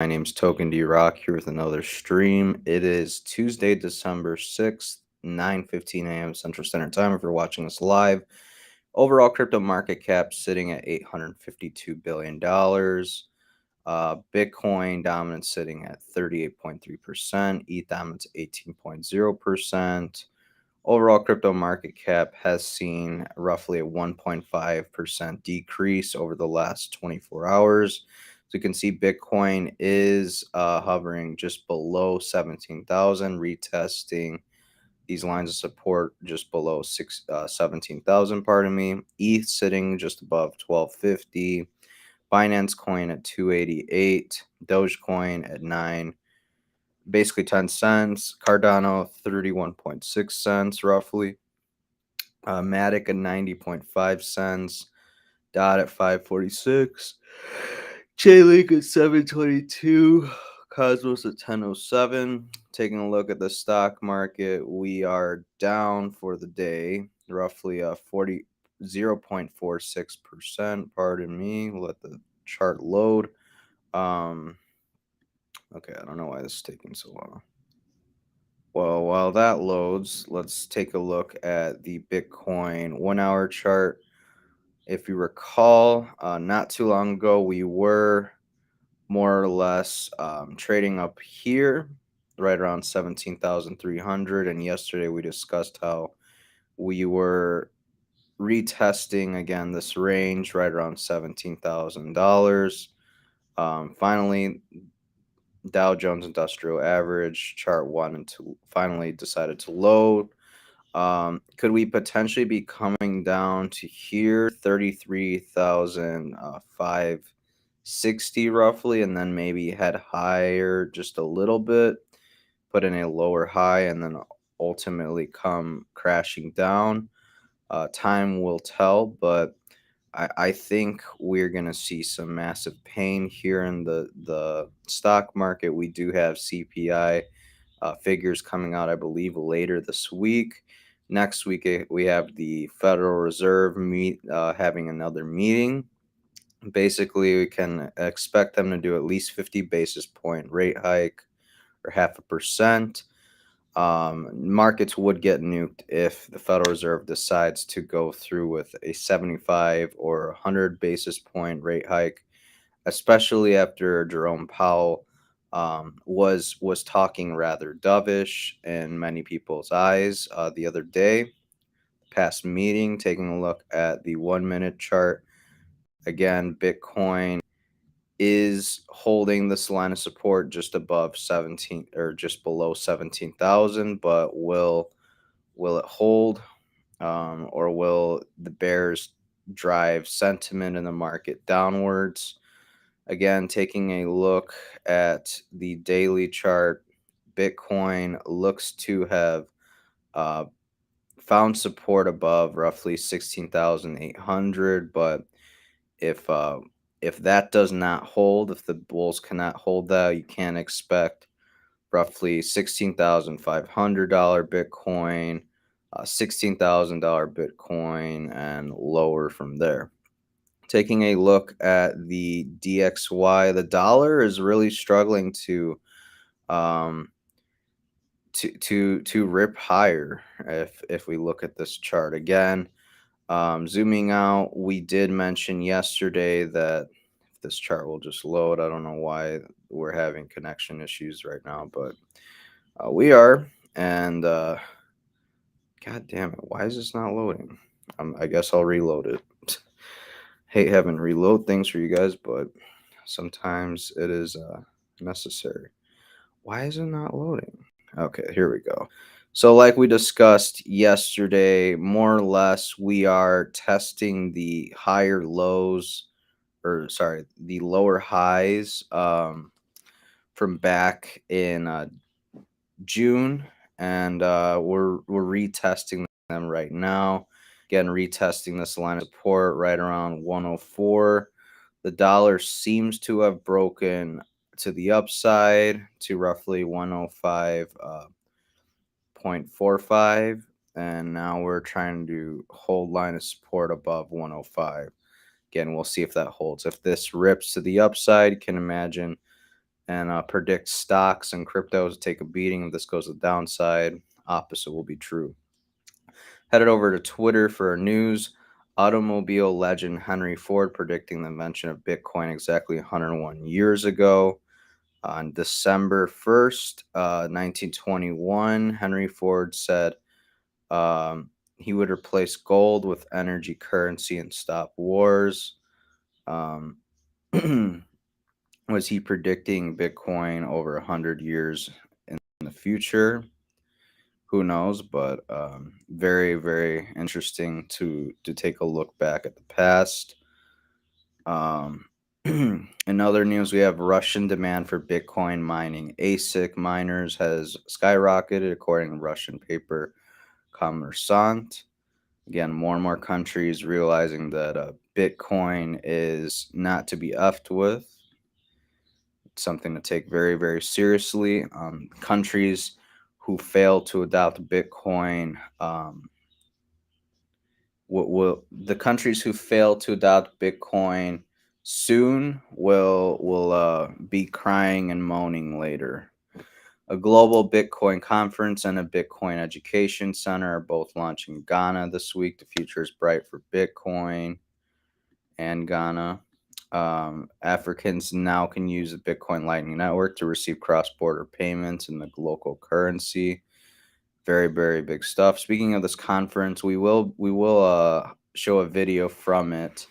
My name's Token D Rock here with another stream. It is Tuesday, December 6th, 9:15 a.m. Central Standard Time. If you're watching this live, overall crypto market cap sitting at $852 billion. Bitcoin dominance sitting at 38.3%. ETH dominance 18.0%. Overall crypto market cap has seen roughly a 1.5% decrease over the last 24 hours. So you can see Bitcoin is hovering just below 17,000, retesting these lines of support just below 17,000, pardon me. ETH sitting just above 1250. Binance Coin at 288. Dogecoin at 9, basically 10 cents. Cardano 31.6 cents roughly. Matic at 90.5 cents. Dot at 546. Chainlink at 722. Cosmos at 1007. Taking a look at the stock market, we are down for the day, roughly 0.46%. Pardon me. We'll let the chart load. Okay, I don't know why this is taking so long. Well, while that loads, let's take a look at the Bitcoin 1 hour chart. If you recall, not too long ago, we were more or less trading up here, right around 17,300. And yesterday we discussed how we were retesting again this range right around $17,000. Finally, Dow Jones Industrial Average, chart 1 and 2, finally decided to load. Could we potentially be coming down to here, 33,560 roughly, and then maybe head higher just a little bit, put in a lower high, and then ultimately come crashing down? Time will tell, but I think we're going to see some massive pain here in the stock market. We do have CPI figures coming out, I believe, later this week. Next week, we have the Federal Reserve having another meeting. Basically, we can expect them to do at least 50 basis point rate hike or 0.5%. Markets would get nuked if the Federal Reserve decides to go through with a 75 or 100 basis point rate hike, especially after Jerome Powell was talking rather dovish in many people's eyes the other day. Past meeting, taking a look at the 1 minute chart. Again, Bitcoin is holding this line of support just above 17 or just below 17,000, but will it hold, or will the bears drive sentiment in the market downwards? Again, taking a look at the daily chart, Bitcoin looks to have uh, found support above roughly 16,800, but if uh, if that does not hold, if the bulls cannot hold that, you can expect roughly $16,500 Bitcoin, $16,000 Bitcoin, and lower from there. Taking a look at the DXY, the dollar is really struggling um, to rip higher. If we look at this chart again, zooming out, we did mention yesterday that if this chart will just load, I don't know why we're having connection issues right now, but we are. And God damn it, why is this not loading? I guess I'll reload it. Hate having to reload things for you guys, but sometimes it is necessary. Why is it not loading? Okay, here we go. So, like we discussed yesterday, more or less, we are testing the higher lows, or sorry, the lower highs from back in June, and we're retesting them right now. Again, retesting this line of support right around 104. The dollar seems to have broken to the upside to roughly 105.45, and now we're trying to hold line of support above 105. Again, we'll see if that holds. If this rips to the upside, you can imagine and predicts stocks and cryptos take a beating. If this goes to the downside, opposite will be true. Headed over to Twitter for news. Automobile legend Henry Ford predicting the invention of Bitcoin exactly 101 years ago. On December 1st, 1921, Henry Ford said he would replace gold with energy currency and stop wars. Um, was he predicting Bitcoin over 100 years in the future? Who knows? But very, very interesting to take a look back at the past. Um, in other news, we have Russian demand for Bitcoin mining. ASIC miners has skyrocketed, according to Russian paper Kommersant. Again, more and more countries realizing that Bitcoin is not to be effed with. It's something to take very, very seriously. Countries who fail to adopt Bitcoin, will the countries who fail to adopt Bitcoin soon will be crying and moaning later. A global Bitcoin conference and a Bitcoin education center are both launching in Ghana this week. The future is bright for Bitcoin and Ghana. Africans now can use the Bitcoin Lightning Network to receive cross-border payments in the local currency. Very, very big stuff. Speaking of this conference, we will show a video from it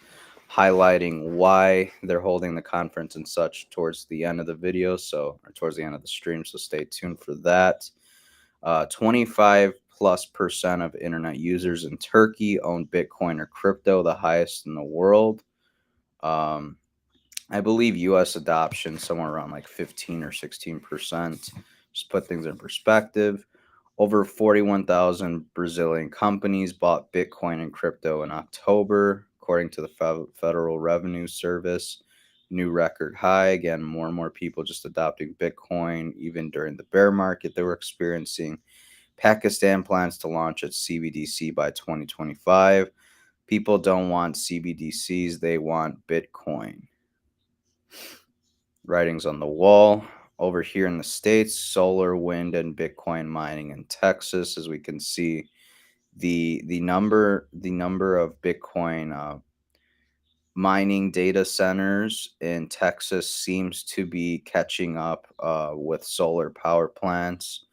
highlighting why they're holding the conference and such towards the end of the video, or towards the end of the stream. So stay tuned for that. 25+% of internet users in Turkey own Bitcoin or crypto, the highest in the world. I believe U.S. adoption somewhere around like 15 or 16%. Just put things in perspective. Over 41,000 Brazilian companies bought Bitcoin and crypto in October, according to the Federal Revenue Service. New record high. Again, more and more people just adopting Bitcoin, even during the bear market they were experiencing. Pakistan plans to launch its CBDC by 2025. People don't want CBDCs, they want Bitcoin. Writings on the wall. Over here in the States, solar, wind, and Bitcoin mining in Texas. As we can see, the number of Bitcoin mining data centers in Texas seems to be catching up with solar power plants.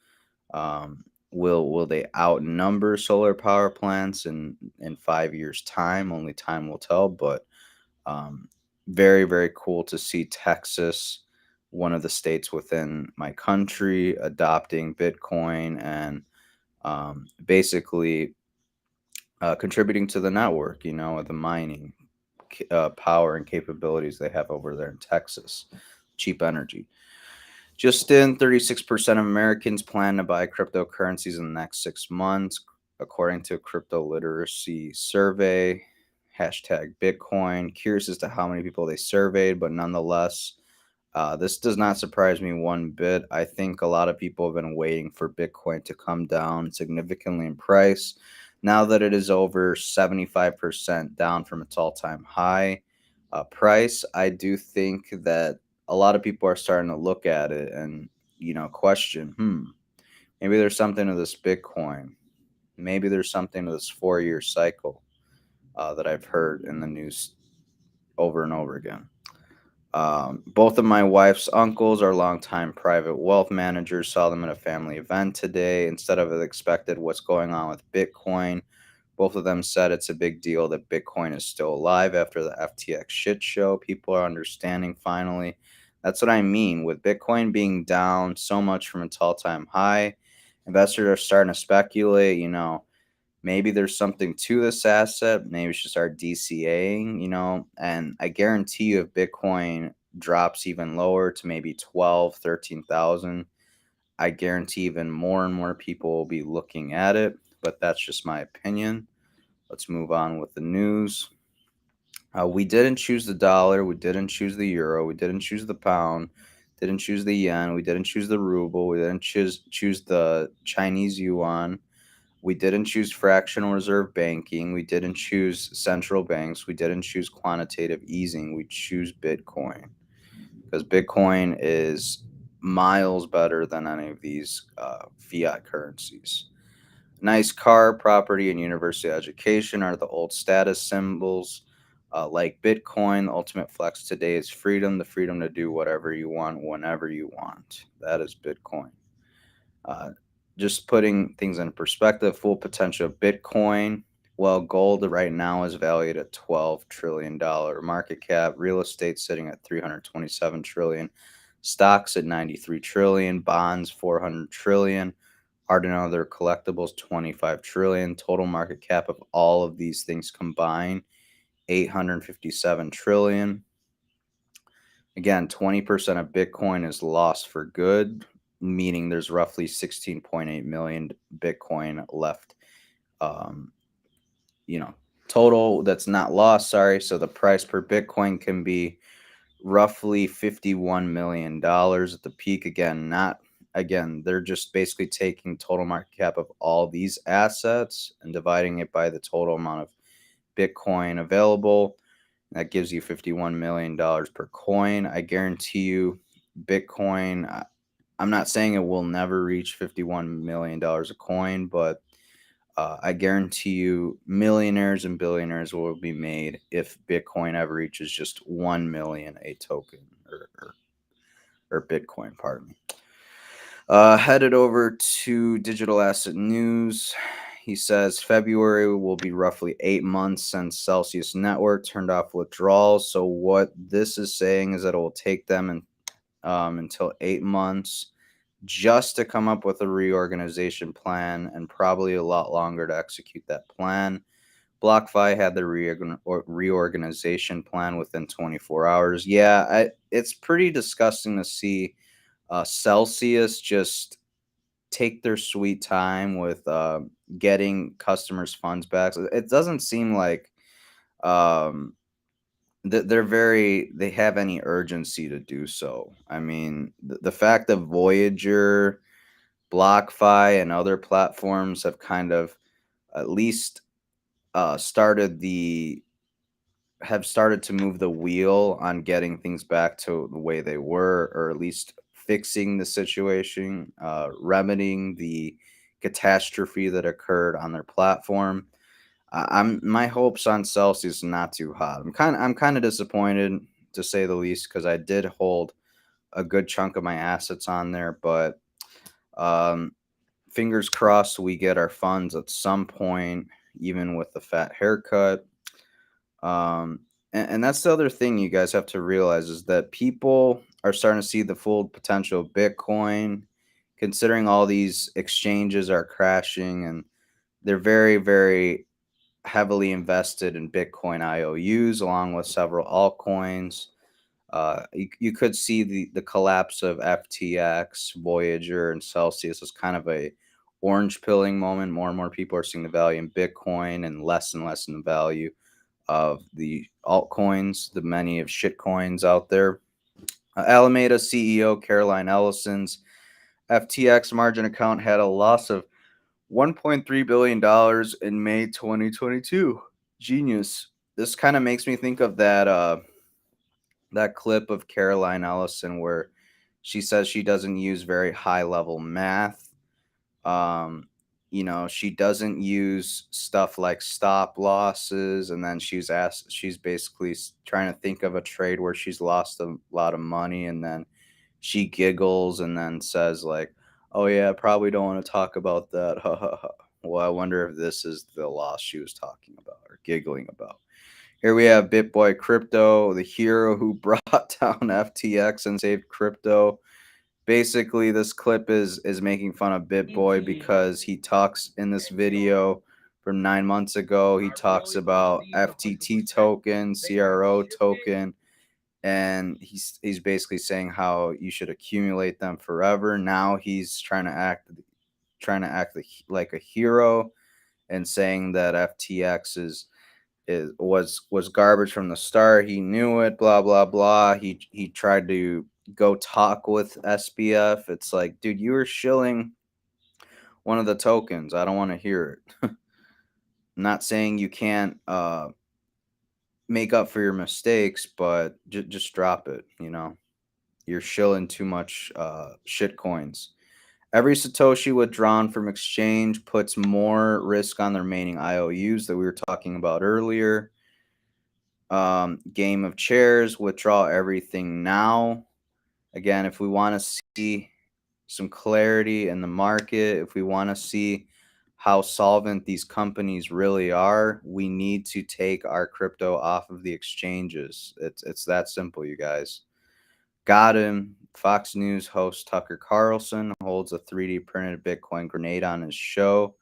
Will they outnumber solar power plants in 5 years' time? Only time will tell. But very, very cool to see Texas, one of the states within my country, adopting Bitcoin and basically contributing to the network, the mining power and capabilities they have over there in Texas. Cheap energy. Just in, 36% of Americans plan to buy cryptocurrencies in the next 6 months, according to a crypto literacy survey. Hashtag Bitcoin. Curious as to how many people they surveyed, but nonetheless, this does not surprise me one bit. I think a lot of people have been waiting for Bitcoin to come down significantly in price. Now that it is over 75% down from its all-time high price, I do think that a lot of people are starting to look at it and question, maybe there's something to this Bitcoin. Maybe there's something to this 4-year cycle that I've heard in the news over and over again. Both of my wife's uncles are longtime private wealth managers. Saw them at a family event today. Instead of expected what's going on with Bitcoin, both of them said it's a big deal that Bitcoin is still alive after the FTX shit show. People are understanding finally. That's what I mean. With Bitcoin being down so much from its all-time high, investors are starting to speculate, maybe there's something to this asset. Maybe we should start DCAing, and I guarantee you if Bitcoin drops even lower to maybe 12, 13,000, I guarantee even more and more people will be looking at it. But that's just my opinion. Let's move on with the news. We didn't choose the dollar. We didn't choose the euro. We didn't choose the pound. Didn't choose the yen. We didn't choose the ruble. We didn't choose the Chinese yuan. We didn't choose fractional reserve banking. We didn't choose central banks. We didn't choose quantitative easing. We choose Bitcoin because Bitcoin is miles better than any of these fiat currencies. Nice car, property, and university education are the old status symbols. Like Bitcoin, the ultimate flex today is freedom, the freedom to do whatever you want, whenever you want. That is Bitcoin. Uh, just putting things in perspective, full potential of Bitcoin. Well, gold right now is valued at $12 trillion market cap. Real estate sitting at 327 trillion. Stocks at 93 trillion. Bonds 400 trillion. Art and other collectibles 25 trillion. Total market cap of all of these things combined 857 trillion. Again, 20% of Bitcoin is lost for good, meaning there's roughly 16.8 million Bitcoin left. Um, you know, total that's not lost, sorry. So the price per Bitcoin can be roughly $51 million at the peak. Again, they're just basically taking total market cap of all these assets and dividing it by the total amount of Bitcoin available. That gives you $51 million per coin. I guarantee you, Bitcoin, I'm not saying it will never reach $51 million a coin, but I guarantee you millionaires and billionaires will be made if Bitcoin ever reaches just 1 million a token or Bitcoin, pardon me. Headed over to digital asset news. He says February will be roughly 8 months since Celsius Network turned off withdrawals. So what this is saying is that it will take them until 8 months just to come up with a reorganization plan, and probably a lot longer to execute that plan. BlockFi had the reorganization plan within 24 hours. Yeah, it's pretty disgusting to see Celsius just take their sweet time with getting customers' funds back. So it doesn't seem like um, they have any urgency to do so. I mean, the fact that Voyager, BlockFi, and other platforms have kind of at least uh, started the started to move the wheel on getting things back to the way they were, or at least fixing the situation, remedying the catastrophe that occurred on their platform. I'm my hopes on Celsius not too hot. I'm kind of disappointed, to say the least, because I did hold a good chunk of my assets on there, but um, fingers crossed we get our funds at some point, even with the fat haircut. Um, and that's the other thing you guys have to realize is that people are starting to see the full potential of Bitcoin, considering all these exchanges are crashing and they're very, very heavily invested in Bitcoin IOUs along with several altcoins. You could see the collapse of FTX, Voyager, and Celsius as kind of a orange pilling moment. More and more people are seeing the value in Bitcoin and less in the value of the altcoins, the many of shit coins out there. Alameda CEO Caroline Ellison's FTX margin account had a loss of $1.3 billion in May 2022. Genius. This kind of makes me think of that clip of Caroline Ellison where she says she doesn't use very high level math. Um, she doesn't use stuff like stop losses, and then she's basically trying to think of a trade where she's lost a lot of money, and then she giggles and then says like, "Oh yeah, I probably don't want to talk about that." Ha ha ha. Well, I wonder if this is the loss she was talking about or giggling about. Here we have BitBoy Crypto, the hero who brought down FTX and saved crypto. Basically, this clip is making fun of BitBoy because he talks in this video from 9 months ago. He talks about FTT token, CRO token, and he's basically saying how you should accumulate them forever. Now he's like a hero and saying that FTX was garbage from the start. He knew it. Blah blah blah. He tried to go talk with SBF. It's like, dude, you were shilling one of the tokens. I don't want to hear it. I'm not saying you can't make up for your mistakes, but just drop it. you're shilling too much shit coins. Every Satoshi withdrawn from exchange puts more risk on the remaining IOUs that we were talking about earlier. Game of chairs, withdraw everything now. Again, if we want to see some clarity in the market, if we want to see how solvent these companies really are, we need to take our crypto off of the exchanges. It's that simple, you guys. Got him. Fox News host Tucker Carlson holds a 3D printed Bitcoin grenade on his show.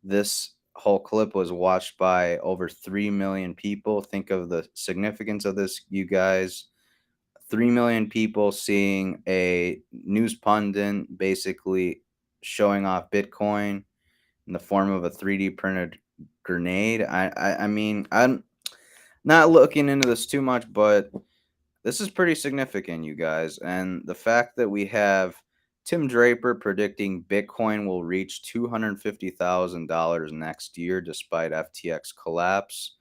This whole clip was watched by over 3 million people. Think of the significance of this, you guys. 3 million people seeing a news pundit basically showing off Bitcoin in the form of a 3D printed grenade. I mean, I'm not looking into this too much, but this is pretty significant, you guys. And the fact that we have Tim Draper predicting Bitcoin will reach $250,000 next year despite FTX collapse.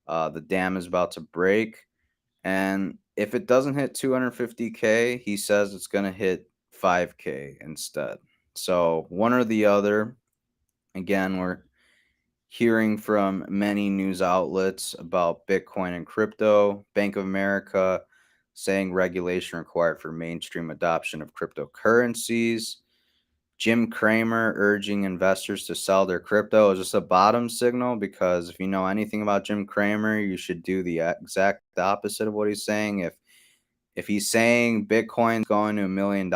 The dam is about to break. And if it doesn't hit 250K, he says it's going to hit 5K instead. So one or the other. Again, we're hearing from many news outlets about Bitcoin and crypto. Bank of America saying regulation required for mainstream adoption of cryptocurrencies. Jim Cramer urging investors to sell their crypto. Is this a bottom signal? Because if you know anything about Jim Cramer, you should do the exact opposite of what he's saying. If he's saying Bitcoin's going to $1 million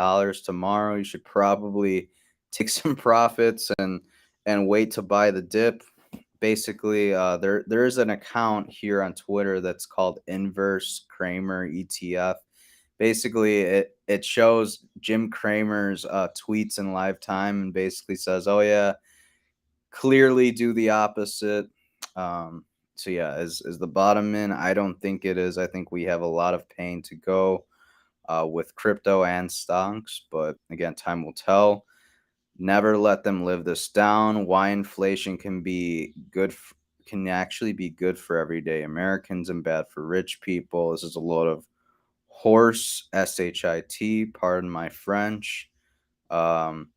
tomorrow, you should probably take some profits and wait to buy the dip. Basically, there is an account here on Twitter that's called Inverse Cramer ETF. Basically, it shows Jim Cramer's tweets in live time and basically says, "Oh yeah, clearly do the opposite." So yeah, is the bottom in? I don't think it is. I think we have a lot of pain to go with crypto and stocks, but again, time will tell. Never let them live this down. Why inflation can be good, can actually be good for everyday Americans and bad for rich people. This is a load of horse, shit. Pardon my French. Um,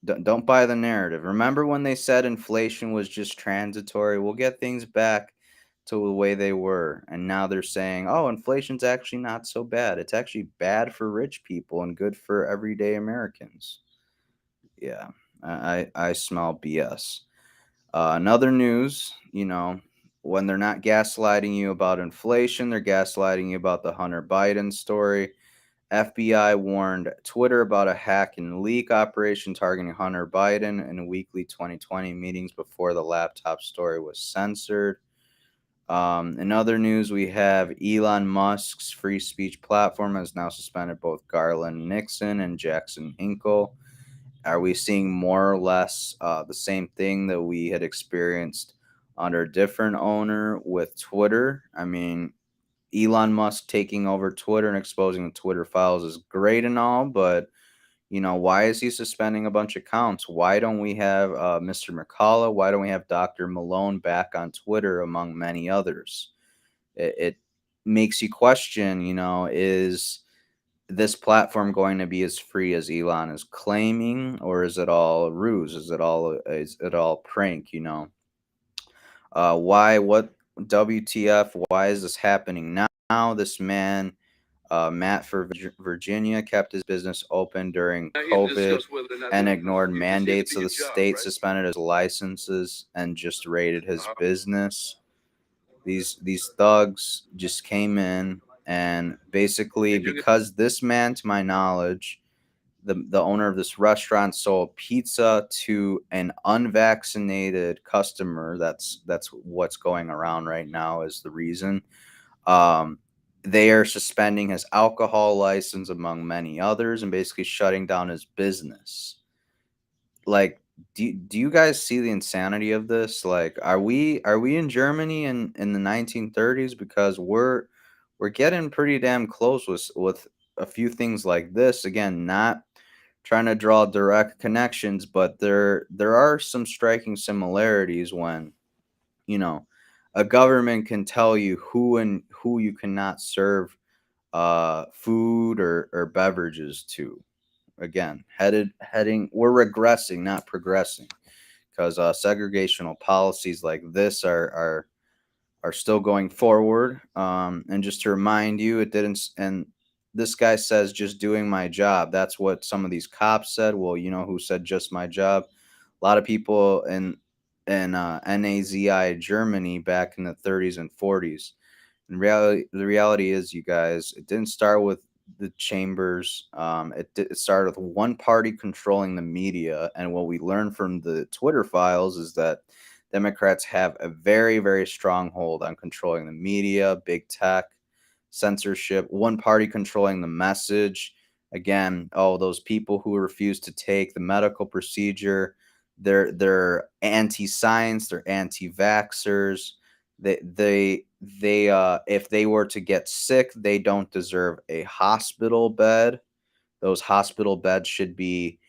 don't buy the narrative. Remember when they said inflation was just transitory? We'll get things back to the way they were, and now they're saying, "Oh, inflation's actually not so bad. It's actually bad for rich people and good for everyday Americans." Yeah, I smell BS. Another news, when they're not gaslighting you about inflation, they're gaslighting you about the Hunter Biden story. FBI warned Twitter about a hack and leak operation targeting Hunter Biden in weekly 2020 meetings before the laptop story was censored. In other news, we have Elon Musk's free speech platform has now suspended both Garland Nixon and Jackson Hinkle. Are we seeing more or less the same thing that we had experienced under a different owner with Twitter? I mean, Elon Musk taking over Twitter and exposing the Twitter files is great and all, but why is he suspending a bunch of accounts? Why don't we have Mr. McCullough? Why don't we have Dr. Malone back on Twitter among many others? It makes you question, is this platform going to be as free as Elon is claiming, or is it all a ruse? Is it all prank? Why? What? WTF? Why is this happening now? This man, Matt for Virginia, kept his business open during COVID and ignored mandates of the state, suspended his licenses, and just raided his business. These thugs just came in and basically, because this man, to my knowledge, the owner of this restaurant sold pizza to an unvaccinated customer. That's what's going around right now is the reason. Um, they are suspending his alcohol license among many others and basically shutting down his business. Like, do you guys see the insanity of this? Like, are we in Germany in the 1930s? Because we're getting pretty damn close with a few things like this. Again, not trying to draw direct connections, but there are some striking similarities when you know a government can tell you who and who you cannot serve food or beverages too. Again, heading we're regressing, not progressing, because segregational policies like this are still going forward. And just to remind you, it didn't. And this guy says just doing my job. That's what some of these cops said. Well, you know who said just my job? A lot of people in Nazi Germany back in the 30s and 40s. In reality, the reality is, you guys, it didn't start with the chambers. It started with one party controlling the media, and what we learned from the Twitter files is that Democrats have a very, very strong hold on controlling the media, big tech, censorship, one party controlling the message. Again, oh, those people who refuse to take the medical procedure, they're anti-science, they're anti-vaxxers. They if they were to get sick, they don't deserve a hospital bed. Those hospital beds should be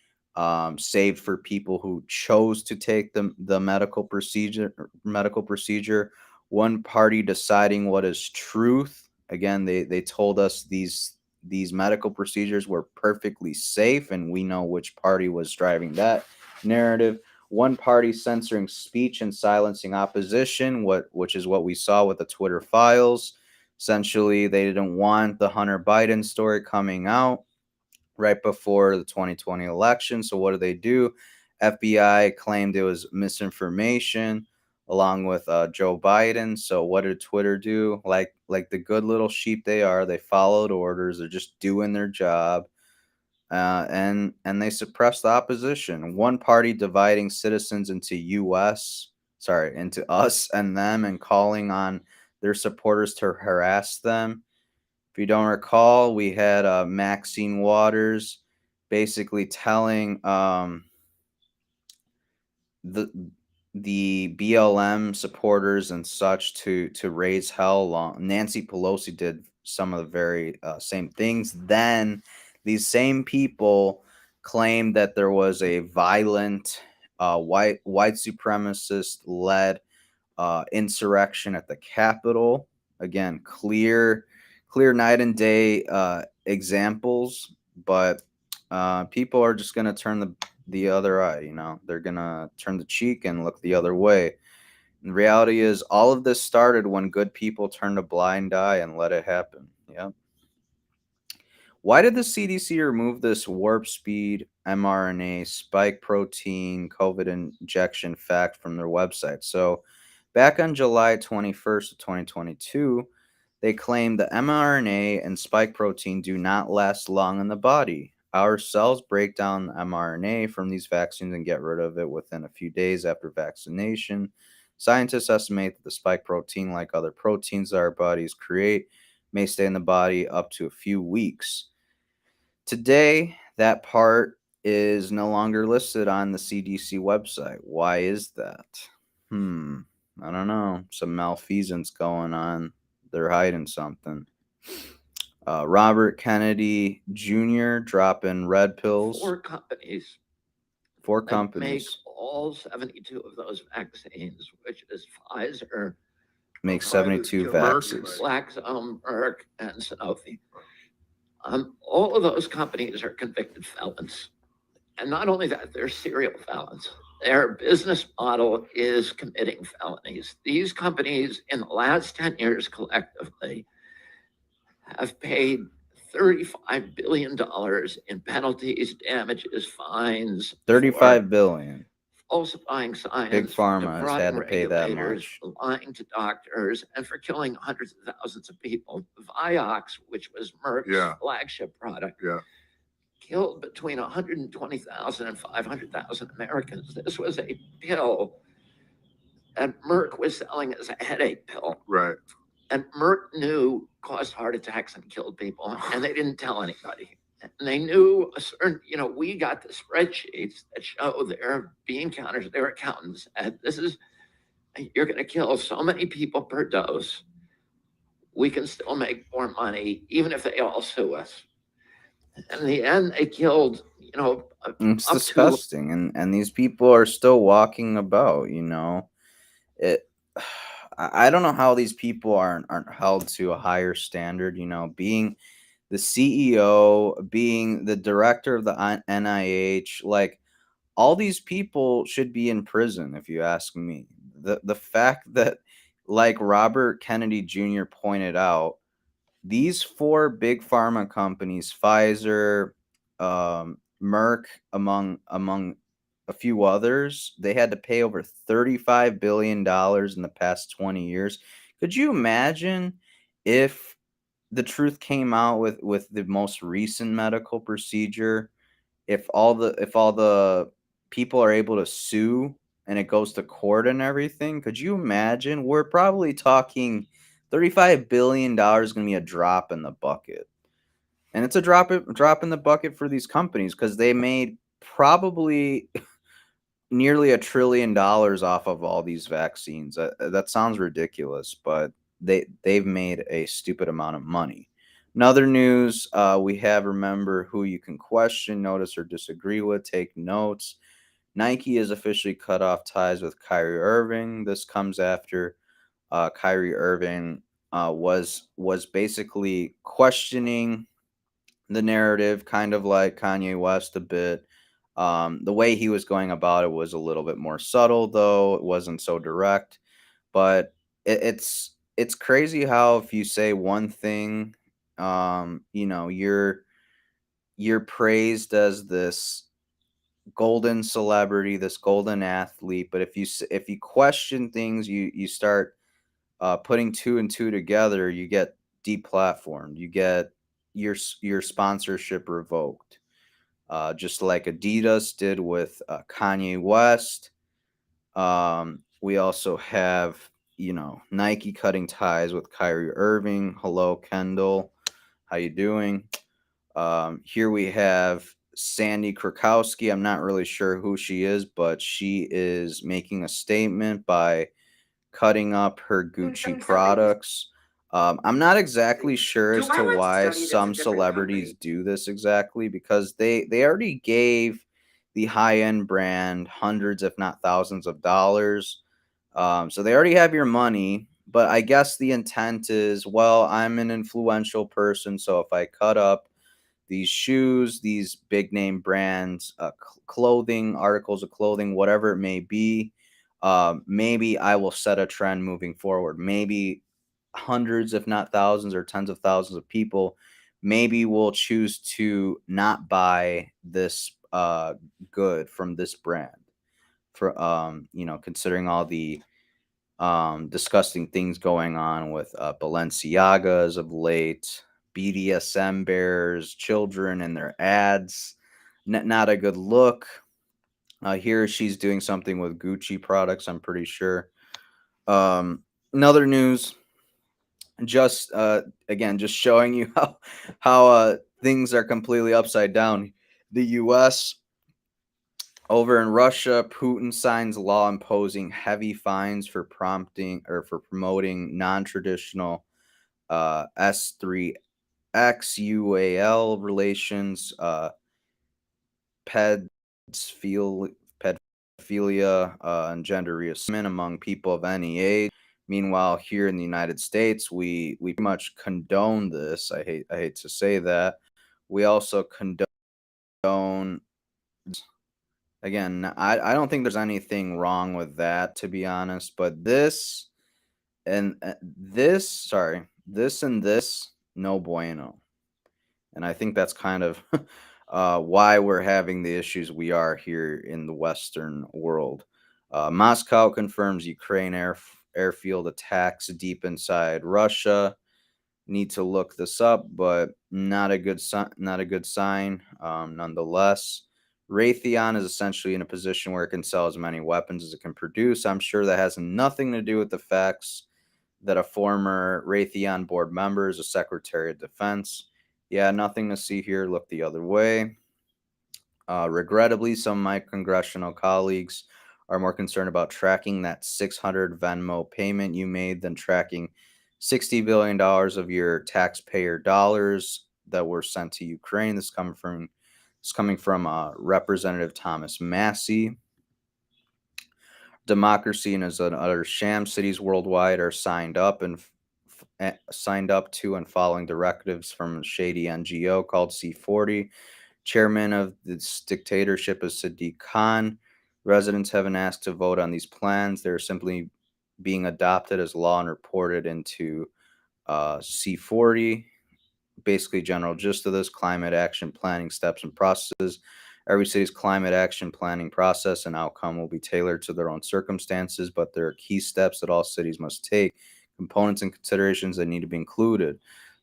saved for people who chose to take the medical procedure. One party deciding what is truth. Again, they told us these medical procedures were perfectly safe, and we know which party was driving that narrative. One party censoring speech and silencing opposition, which is what we saw with the Twitter files. Essentially, they didn't want the Hunter Biden story coming out right before the 2020 election. So what do? FBI claimed it was misinformation along with Joe Biden. So what did Twitter do? Like the good little sheep they are, they followed orders. They're just doing their job. And they suppressed the opposition. One party dividing citizens into us and them, and calling on their supporters to harass them. If you don't recall, we had Maxine Waters basically telling the BLM supporters and such to raise hell. Nancy Pelosi did some of the very same things. Then these same people claimed that there was a violent white supremacist led insurrection at the Capitol. Again, clear night and day examples, but people are just going to turn the other eye. They're going to turn the cheek and look the other way. And the reality is, all of this started when good people turned a blind eye and let it happen. Yeah. Why did the CDC remove this warp speed mRNA spike protein COVID injection fact from their website? So, back on July 21st, 2022, they claimed the mRNA and spike protein do not last long in the body. Our cells break down mRNA from these vaccines and get rid of it within a few days after vaccination. Scientists estimate that the spike protein, like other proteins that our bodies create, may stay in the body up to a few weeks. Today, that part is no longer listed on the CDC website. Why is that? I don't know. Some malfeasance going on. They're hiding something. Robert Kennedy Jr. dropping red pills. Four companies make all 72 of those vaccines, which is Pfizer, Makes 72 vaccines. Glaxo, Merck, and Sanofi. All of those companies are convicted felons. And not only that, they're serial felons. Their business model is committing felonies. These companies, in the last 10 years collectively, have paid $35 billion in penalties, damages, fines. $35 billion. Falsifying science. Big Pharma has had to pay that much. Lying to doctors, and for killing hundreds of thousands of people. Vioxx, which was Merck's flagship product, killed between 120,000 and 500,000 Americans. This was a pill that Merck was selling as a headache pill. Right. And Merck knew caused heart attacks and killed people, and they didn't tell anybody. And they knew a certain, we got the spreadsheets that show their bean counters, their accountants, and you're going to kill so many people per dose. We can still make more money, even if they all sue us. In the end, they killed, it's disgusting. And these people are still walking about, it. I don't know how these people aren't held to a higher standard, being the CEO, being the director of the NIH. Like, all these people should be in prison, if you ask me. The fact that, like Robert Kennedy Jr. pointed out, these four big pharma companies, Pfizer, Merck, among a few others, they had to pay over $35 billion in the past 20 years. Could you imagine if the truth came out with the most recent medical procedure, if all the people are able to sue and it goes to court and everything? Could you imagine? We're probably talking $35 billion going to be a drop in the bucket. And it's a drop in the bucket for these companies because they made probably nearly $1 trillion off of all these vaccines. That sounds ridiculous, but they've made a stupid amount of money. In other news, we have remember who you can question, notice, or disagree with. Take notes. Nike has officially cut off ties with Kyrie Irving. This comes after Kyrie Irving was basically questioning the narrative, kind of like Kanye West a bit. The way he was going about it was a little bit more subtle, though it wasn't so direct. But it's crazy how if you say one thing, you're praised as this golden celebrity, this golden athlete. But if you question things, you start putting two and two together, you get deplatformed. You get your sponsorship revoked, just like Adidas did with Kanye West. We also have, Nike cutting ties with Kyrie Irving. Hello, Kendall. How you doing? Here we have Sandy Krakowski. I'm not really sure who she is, but she is making a statement by cutting up her Gucci products. I'm not exactly sure as to why some celebrities do this exactly, because they already gave the high end brand hundreds, if not thousands, of dollars. So they already have your money. But I guess the intent is, well, I'm an influential person, so if I cut up these shoes, these big name brands, clothing, articles of clothing, whatever it may be, maybe I will set a trend moving forward. Maybe hundreds, if not thousands or tens of thousands of people, maybe will choose to not buy this good from this brand. For considering all the disgusting things going on with Balenciaga as of late, BDSM bears, children in their ads. Not a good look. Here she's doing something with Gucci products, I'm pretty sure. In other news, just again, just showing you how things are completely upside down. The U.S. Over in Russia, Putin signs law imposing heavy fines for promoting non-traditional S3X UAL relations, pedophilia, and gender reassignment among people of any age. Meanwhile, here in the United States, we pretty much condone this. I hate to say that. We also condone. Again, I don't think there's anything wrong with that, to be honest. But this and this, no bueno. And I think that's kind of why we're having the issues we are here in the Western world. Moscow confirms Ukraine airfield attacks deep inside Russia. Need to look this up, but not a good sign. Not a good sign. Nonetheless, Raytheon is essentially in a position where it can sell as many weapons as it can produce. I'm sure that has nothing to do with the facts that a former Raytheon board member is a Secretary of Defense. Yeah, nothing to see here. Look the other way. Regrettably, some of my congressional colleagues are more concerned about tracking that 600 Venmo payment you made than tracking $60 billion of your taxpayer dollars that were sent to Ukraine. This coming from Representative Thomas Massey. Democracy and as other sham cities worldwide are signed up and signed up to and following directives from a shady NGO called C40. Chairman of this dictatorship is Sadiq Khan. Residents have been asked to vote on these plans. They're simply being adopted as law and reported into C40. Basically, general gist of this: climate action planning steps and processes. Every city's climate action planning process and outcome will be tailored to their own circumstances, but there are key steps that all cities must take, components and considerations that need to be included.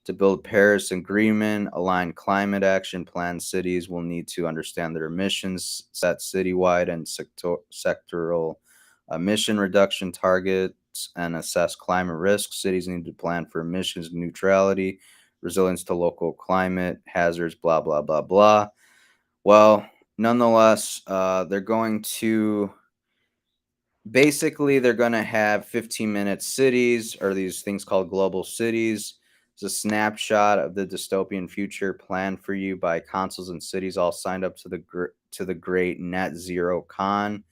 To build Paris Agreement aligned climate action plans, cities will need to understand their emissions, set citywide and sectoral emission reduction targets, and assess climate risks. Cities need to plan for emissions neutrality, resilience to local climate hazards, blah, blah, blah, blah. Well, nonetheless, they're going to have 15-minute cities, or these things called global cities. It's a snapshot of the dystopian future planned for you by councils and cities all signed up to the great net zero con,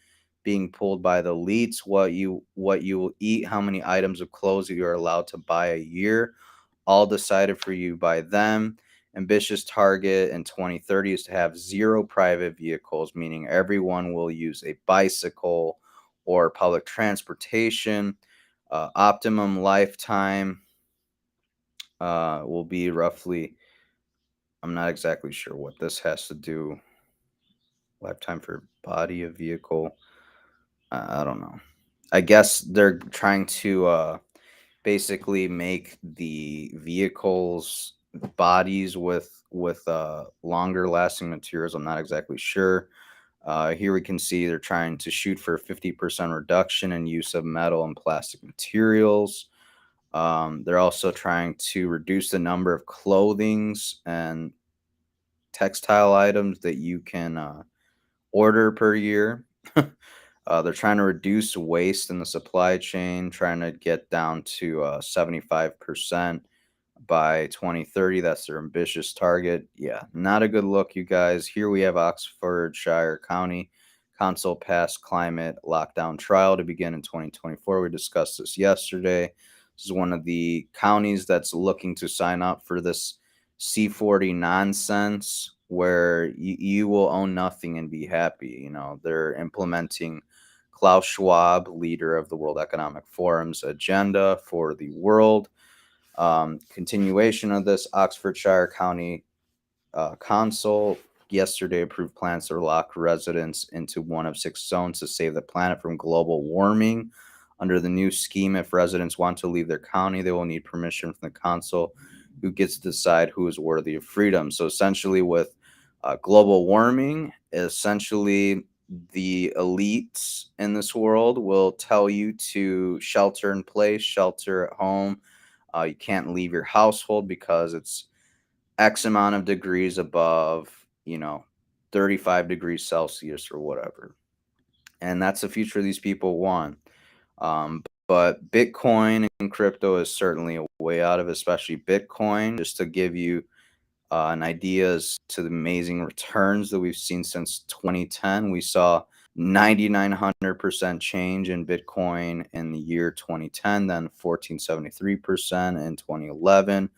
being pulled by the elites. What you will eat, how many items of clothes you are allowed to buy a year, all decided for you by them. Ambitious target in 2030 is to have zero private vehicles, meaning everyone will use a bicycle or public transportation. Optimum lifetime will be roughly, I'm not exactly sure what this has to do. Lifetime for body of vehicle. I don't know. I guess they're trying to basically make the vehicles bodies with longer lasting materials. I'm not exactly sure. Here we can see they're trying to shoot for a 50% reduction in use of metal and plastic materials. They're also trying to reduce the number of clothings and textile items that you can order per year. They're trying to reduce waste in the supply chain, trying to get down to 75% by 2030. That's their ambitious target. Yeah, not a good look, you guys. Here we have Oxfordshire County Council passed climate lockdown trial to begin in 2024. We discussed this yesterday. This is one of the counties that's looking to sign up for this C40 nonsense where you will own nothing and be happy. You know, they're implementing Klaus Schwab, leader of the World Economic Forum's agenda for the world. Continuation of this, Oxfordshire County Council yesterday approved plans to lock residents into one of 6 zones to save the planet from global warming. Under the new scheme, if residents want to leave their county, they will need permission from the council, who gets to decide who is worthy of freedom. So essentially, with global warming, essentially the elites in this world will tell you to shelter in place, shelter at home. You can't leave your household because it's X amount of degrees above, 35 degrees Celsius or whatever. And that's the future these people want. But Bitcoin and crypto is certainly a way out of it, especially Bitcoin. Just to give you an idea as to the amazing returns that we've seen since 2010, we saw 9,900% change in Bitcoin in the year 2010, then 1473% in 2011,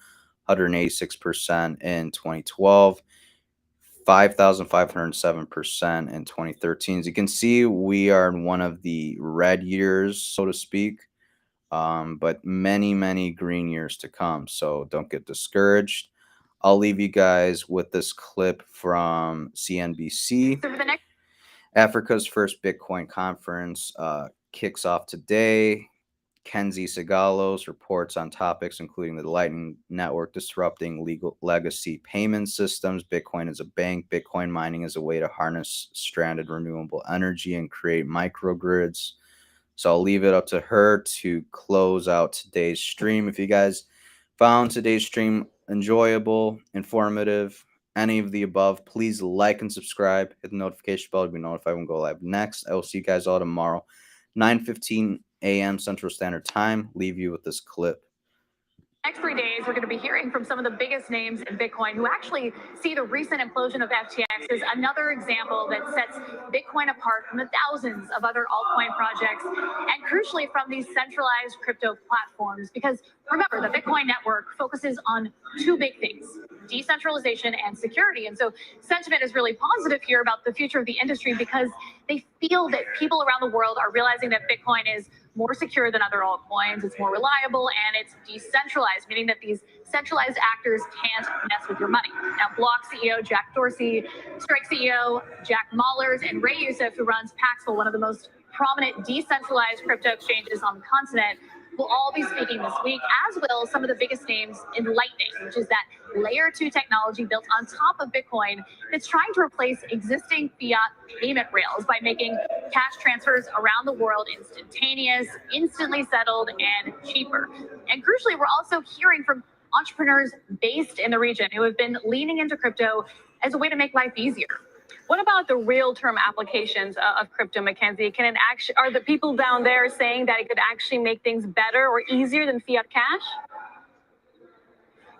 186% in 2012, 5,507% in 2013. As you can see, we are in one of the red years, so to speak, but many, many green years to come. So don't get discouraged. I'll leave you guys with this clip from CNBC. Africa's first Bitcoin conference kicks off today. Kenzie Sigalos reports on topics including the Lightning Network disrupting legal legacy payment systems. Bitcoin is a bank. Bitcoin mining is a way to harness stranded renewable energy and create microgrids. So I'll leave it up to her to close out today's stream. If you guys found today's stream enjoyable, informative, any of the above, please like and subscribe. Hit the notification bell to be notified when we go live next. I will see you guys all tomorrow, 9:15 a.m. Central Standard Time. Leave you with this clip. Next 3 days, we're going to be hearing from some of the biggest names in Bitcoin who actually see the recent implosion of FTX as another example that sets Bitcoin apart from the thousands of other altcoin projects, and crucially from these centralized crypto platforms. Because remember, the Bitcoin network focuses on two big things: decentralization and security. And so sentiment is really positive here about the future of the industry because they feel that people around the world are realizing that Bitcoin is more secure than other altcoins, it's more reliable, and it's decentralized, meaning that these centralized actors can't mess with your money. Now, Block CEO Jack Dorsey, Strike CEO Jack Mallers, and Ray Youssef, who runs Paxful, one of the most prominent decentralized crypto exchanges on the continent, will all be speaking this week, as will some of the biggest names in Lightning, which is that layer 2 technology built on top of Bitcoin that's trying to replace existing fiat payment rails by making cash transfers around the world instantaneous, instantly settled, and cheaper. And crucially, we're also hearing from entrepreneurs based in the region who have been leaning into crypto as a way to make life easier. What about the real-term applications of crypto, Mackenzie? Are the people down there saying that it could actually make things better or easier than fiat cash?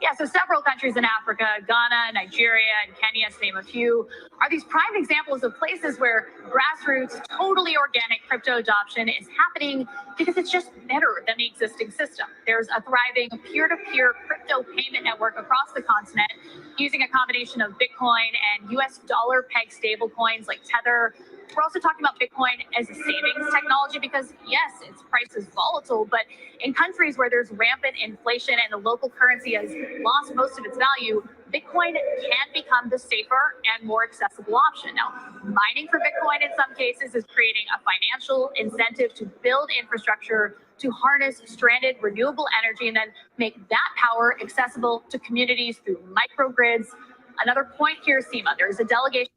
Yeah, so several countries in Africa, Ghana, Nigeria, and Kenya, to name a few, are these prime examples of places where grassroots, totally organic crypto adoption is happening because it's just better than the existing system. There's a thriving peer-to-peer crypto payment network across the continent using a combination of Bitcoin and US dollar peg stablecoins like Tether. We're also talking about Bitcoin as a savings technology because, yes, its price is volatile, but in countries where there's rampant inflation and the local currency has lost most of its value, Bitcoin can become the safer and more accessible option. Now, mining for Bitcoin in some cases is creating a financial incentive to build infrastructure to harness stranded renewable energy and then make that power accessible to communities through microgrids. Another point here, Seema, there's a delegation